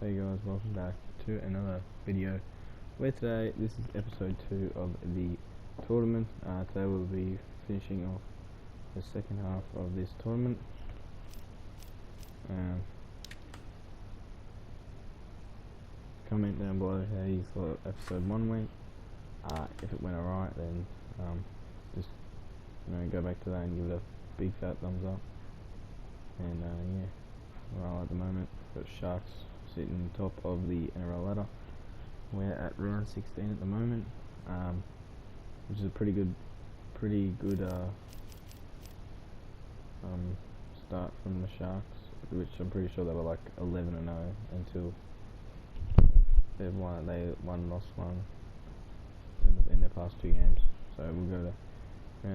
Hey guys, welcome back to another video where today, this is episode 2 of the tournament. Today we'll be finishing off the second half of this tournament. Comment down below how you thought episode 1 went. If it went alright, then just go back to that and give it a big fat thumbs up. And yeah, well, at the moment got Sharks sitting top of the NRL ladder. We're at round 16 at the moment, which is a pretty good start from the Sharks, which I'm pretty sure they were like 11-0 until they won lost one in their past 2 games. So we'll go to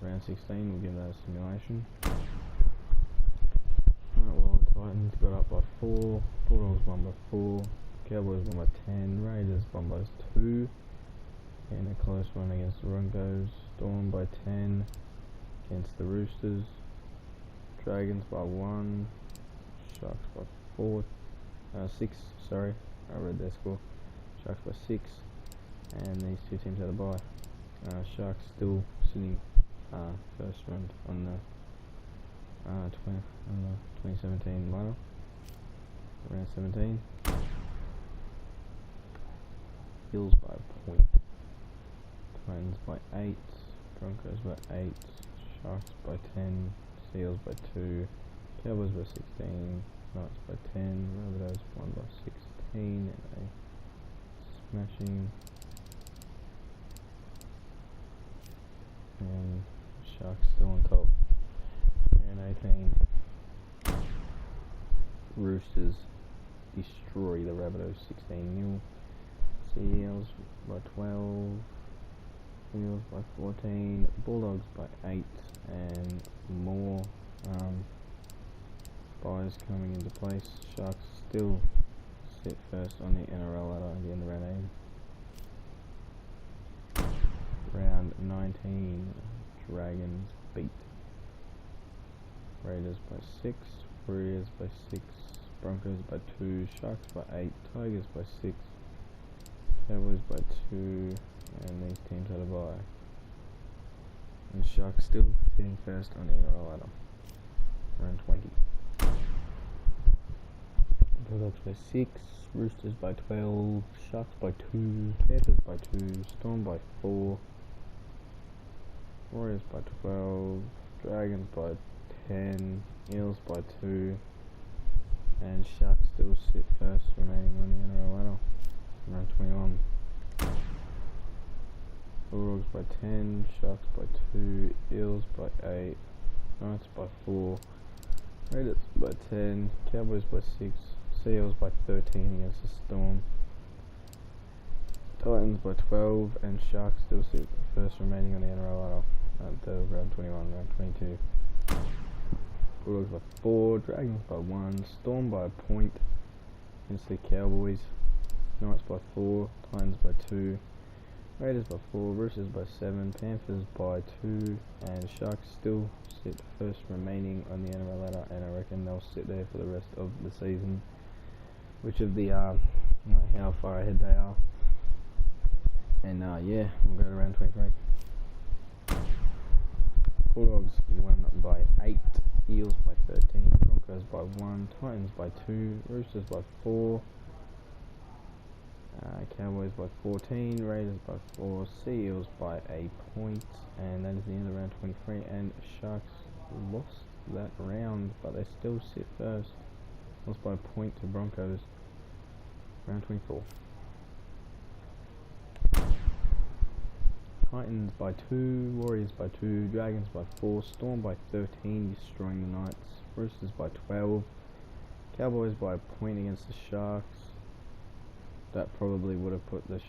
round 16. We'll give that a simulation. Well, the Titans got up by 4, Bulldogs won by 4, Cowboys won by 10, Raiders won by 2, and a close one against the Broncos, Storm by 10 against the Roosters, Dragons by 1, Sharks by 6, sorry, I read their score, Sharks by 6, and these two teams had a bye. Sharks still sitting first round on the 2017 ladder, round 17. Bills by a point, Titans by 8, Broncos by 8, Sharks by 10, Seals by 2, Cowboys by 16, Knights by 10, Rabbitohs won by 16, and a smashing, and Sharks still on top. And 18. Roosters destroy the Rabbitohs 16-0. Seals by 12. Seals by 14. Bulldogs by 8. And more buys coming into place. Sharks still sit first on the NRL ladder at the end of round 8. Round 19. Dragons beat Raiders by 6, Warriors by 6, Broncos by 2, Sharks by 8, Tigers by 6, Cowboys by 2, and these teams had a bye. And Sharks still sitting first on the NRL ladder. Round 20. Bulldogs by 6, Roosters by 12, Sharks by 2, Panthers by 2, Storm by 4, Warriors by 12, Dragons by 10, Eels by 2, and Sharks still sit first, remaining on the NRL ladder. Round 21. Bulldogs by 10, Sharks by 2, Eels by 8, Knights by 4, Raiders by 10, Cowboys by 6, Seals by 13 against the Storm, Titans by 12, and Sharks still sit first, remaining on the NRL ladder. Until round 21, round 22. Bulldogs by 4, Dragons by 1, Storm by a point against the Cowboys, Knights by 4, Titans by 2, Raiders by 4, Roosters by 7, Panthers by 2, and Sharks still sit first, remaining on the NRL ladder, and I reckon they'll sit there for the rest of the season, which of the how far ahead they are. And yeah, we'll go to round 23. Bulldogs won by 8, Eels by 13, Broncos by 1, Titans by 2, Roosters by 4, Cowboys by 14, Raiders by 4, Seals by a point, and that is the end of round 23. And Sharks lost that round, but they still sit first, lost by a point to Broncos. Round 24. Titans by 2, Warriors by 2, Dragons by 4, Storm by 13, destroying the Knights, Roosters by 12, Cowboys by a point against the Sharks. That probably would have put the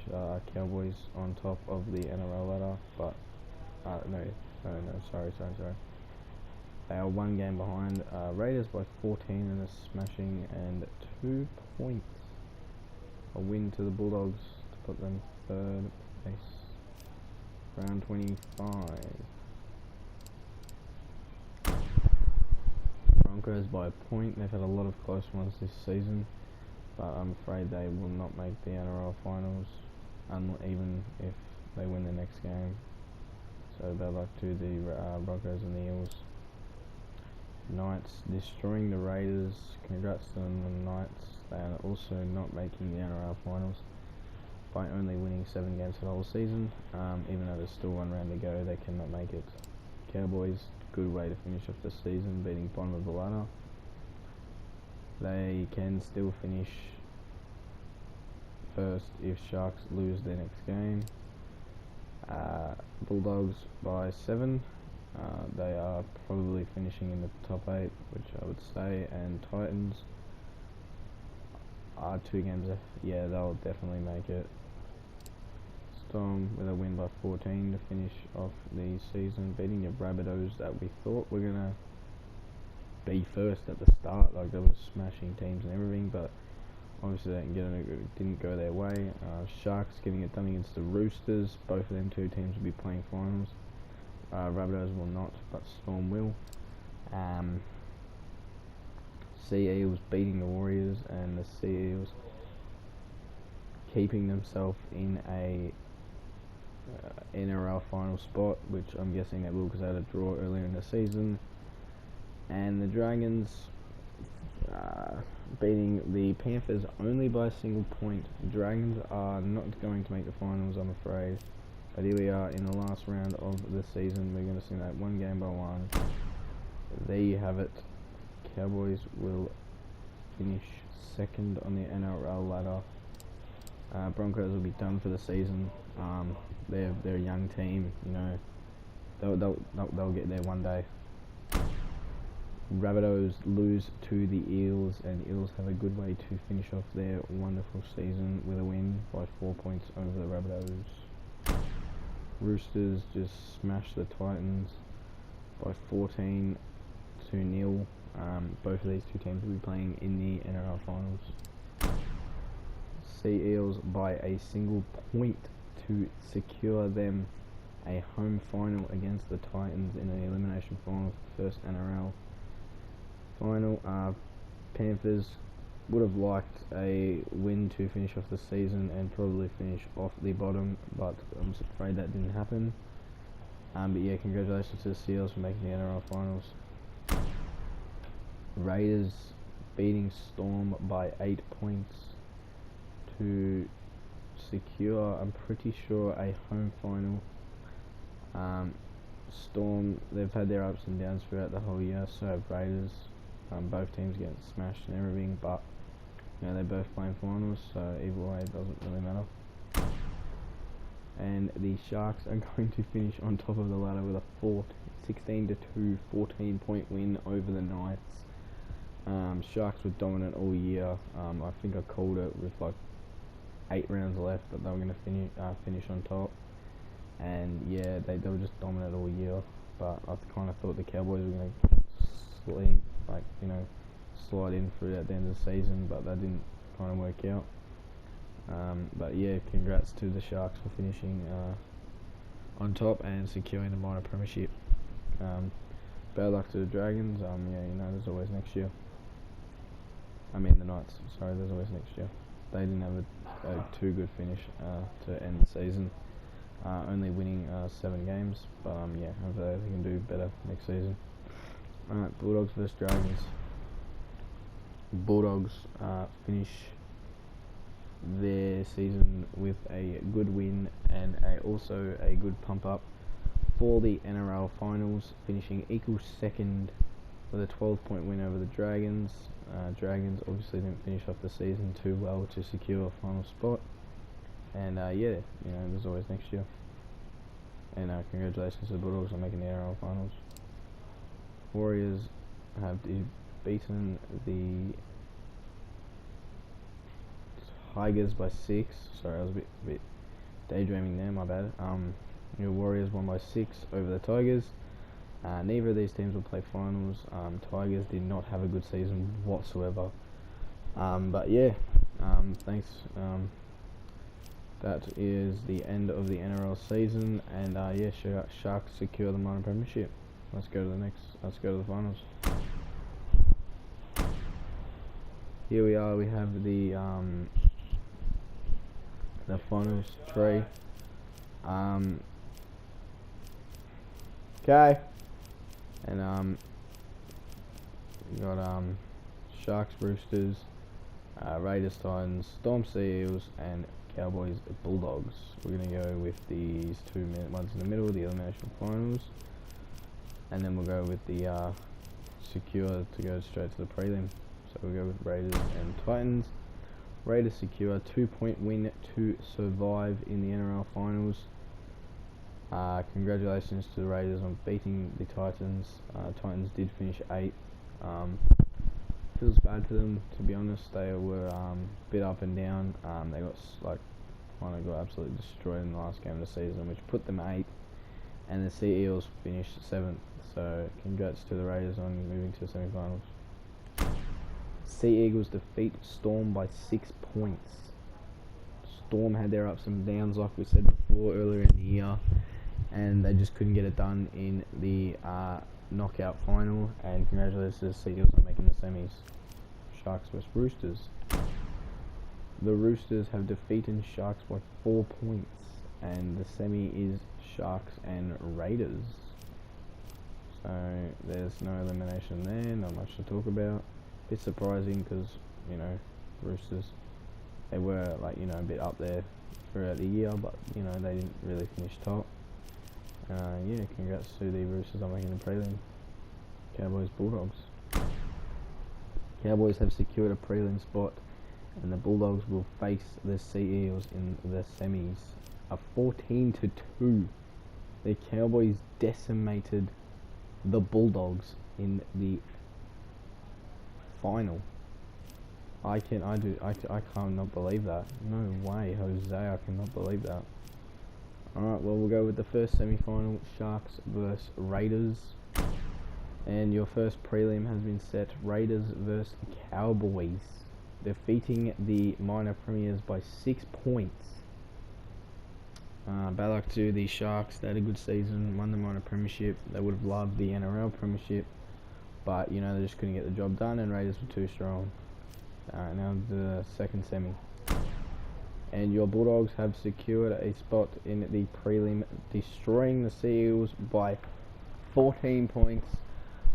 Cowboys on top of the NRL ladder, but no, sorry. They are 1 game behind. Raiders by 14 and a smashing, and 2 points. A win to the Bulldogs to put them 3rd place. Round 25. Broncos by a point. They've had a lot of close ones this season. but I'm afraid they will not make the NRL finals, even if they win the next game. So bad luck to the Broncos and the Eels. Knights destroying the Raiders. Congrats to the Knights. They are also not making the NRL finals by only winning 7 games for the whole season. Even though there's still 1 round to go, they cannot make it. Cowboys, good way to finish off the season, beating bottom of the ladder. They can still finish first if Sharks lose their next game. Bulldogs by 7. They are probably finishing in the top 8, which I would say, and Titans are 2 games. Yeah, they'll definitely make it. Storm with a win by 14 to finish off the season, beating your Rabbitohs that we thought were gonna be first at the start. Like, they were smashing teams and everything, but obviously that didn't go their way. Sharks getting it done against the Roosters. Both of them 2 teams will be playing finals. Rabbitohs will not, but Storm will. Sea Eels beating the Warriors, and the Sea Eels keeping themselves in a NRL final spot, which I'm guessing they will because they had a draw earlier in the season. And the Dragons beating the Panthers only by a single point. The Dragons are not going to make the finals, I'm afraid. But here we are in the last round of the season. We're going to see that 1 game by 1. There you have it. Cowboys will finish 2nd on the NRL ladder. Broncos will be done for the season. They're a young team, you know. They'll get there one day. Rabbitohs lose to the Eels, and Eels have a good way to finish off their wonderful season with a win by 4 points over the Rabbitohs. Roosters just smashed the Titans by 14-0. Both of these 2 teams will be playing in the NRL finals. Sea Eels by a single point to secure them a home final against the Titans in the elimination final for the first NRL final. Panthers would have liked a win to finish off the season and probably finish off the bottom, but I'm afraid that didn't happen. But yeah, congratulations to the Seals for making the NRL finals. Raiders beating Storm by 8 points to secure, I'm pretty sure, a home final. Storm, they've had their ups and downs throughout the whole year, so have Raiders. Both teams getting smashed and everything, but you know, they're both playing finals, so either way it doesn't really matter. And the Sharks are going to finish on top of the ladder with a 16-2 14-point win over the Knights. Sharks were dominant all year. I think I called it with like 8 rounds left that they were going to finish on top. And yeah, they were just dominant all year. But I kind of thought the Cowboys were going to slide in through at the end of the season, but that didn't kind of work out. But yeah, congrats to the Sharks for finishing on top and securing the minor premiership. Bad luck to the Dragons. Yeah, you know, there's always next year. I mean the Knights. Sorry, there's always next year. They didn't have a too good finish to end the season. Only winning 7 games, but yeah, hopefully they can do better next season. Alright, Bulldogs vs Dragons. Bulldogs finish their season with a good win and also a good pump up for the NRL finals, finishing equal 2nd with a 12-point win over the Dragons. Dragons obviously didn't finish off the season too well to secure a final spot, and yeah, you know, there's always next year. And congratulations to the Bulldogs on making the NRL finals. Warriors have beaten the Tigers by 6. Sorry, I was a bit daydreaming there, my bad. Your Warriors won by 6 over the Tigers. Neither of these teams will play finals. Tigers did not have a good season whatsoever. But yeah, thanks. That is the end of the NRL season, and yeah, Sharks secure the minor premiership. Let's go to the finals. here we are. We have the finals tree. Okay. And we got Sharks, Roosters, Raiders, Titans, Storm, Sea Eagles, and Cowboys, Bulldogs. We're gonna go with these two ones in the middle, the elimination finals, and then we'll go with the secure to go straight to the prelim. So we'll go with Raiders and Titans. Raiders secure 2-point win to survive in the NRL finals. Congratulations to the Raiders on beating the Titans. Titans did finish 8th. Feels bad for them, to be honest. They were a bit up and down. They got got absolutely destroyed in the last game of the season, which put them 8th, and the Sea Eagles finished 7th. So congrats to the Raiders on moving to the semi-finals. Sea Eagles defeat Storm by 6 points. Storm had their ups and downs, like we said before earlier in the year, and they just couldn't get it done in the knockout final. And congratulations to the Sea Eagles on making the semis. Sharks vs Roosters. The Roosters have defeated Sharks by 4 points, and the semi is Sharks and Raiders. So there's no elimination there, not much to talk about. Bit surprising because, you know, Roosters, they were a bit up there throughout the year, but you know, they didn't really finish top. Yeah, congrats to the Roosters on making the prelim. Cowboys, Bulldogs. Cowboys have secured a prelim spot, and the Bulldogs will face the Sea Eagles in the semis. A 14-2. The Cowboys decimated the Bulldogs in the final. I cannot believe that. No way, Jose, I cannot believe that. Alright, well, we'll go with the first semi-final, Sharks vs Raiders. And your first prelim has been set, Raiders vs Cowboys, defeating the minor premiers by 6 points. Bad luck to the Sharks. They had a good season, won the minor premiership. They would have loved the NRL premiership, but you know, they just couldn't get the job done, and Raiders were too strong. Alright, now the second semi. And your Bulldogs have secured a spot in the prelim, destroying the Sea Eagles by 14 points.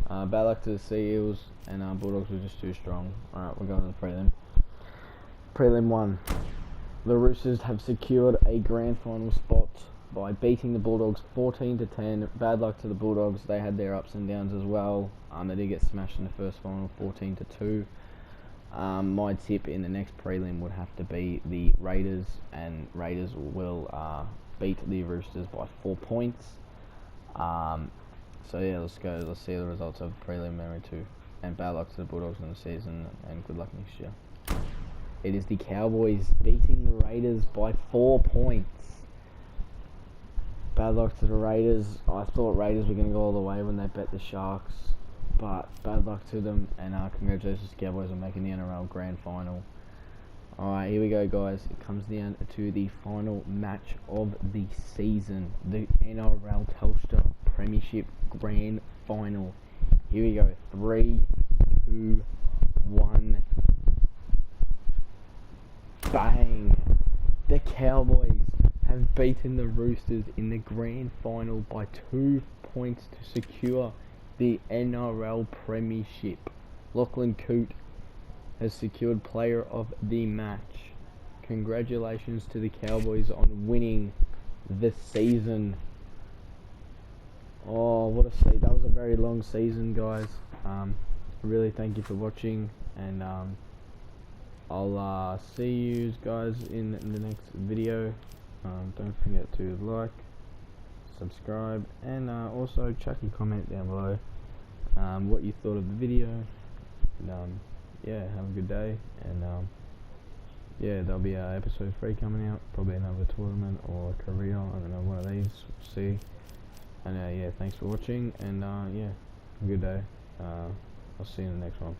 Bad luck to the Sea Eagles, and Bulldogs were just too strong. Alright, we're going to the prelim. Prelim 1. The Roosters have secured a grand final spot by beating the Bulldogs 14-10. Bad luck to the Bulldogs. They had their ups and downs as well. They did get smashed in the first final, 14-2. My tip in the next prelim would have to be the Raiders, and Raiders will beat the Roosters by 4 points. So yeah, let's see the results of preliminary 2. And bad luck to the Bulldogs in the season, and good luck next year. It is the Cowboys beating the Raiders by 4 points. Bad luck to the Raiders. I thought Raiders were going to go all the way when they bet the Sharks, but bad luck to them, and congratulations to Cowboys on making the NRL Grand Final. Alright, here we go, guys. It comes down to the final match of the season, the NRL Telstra Premiership Grand Final. Here we go. 3, 2, 1. Bang! The Cowboys have beaten the Roosters in the Grand Final by 2 points to secure the NRL Premiership. Lachlan Coote has secured Player of the Match. Congratulations to the Cowboys on winning the season. Oh, what a season. That was a very long season, guys. Really thank you for watching, and I'll see you guys in the next video. Don't forget to like, subscribe, and also chuck a comment down below what you thought of the video. And yeah, have a good day, and yeah, there'll be episode 3 coming out, probably another tournament or a career, I don't know, one of these, we'll see. And yeah, thanks for watching, and yeah, have a good day. I'll see you in the next one.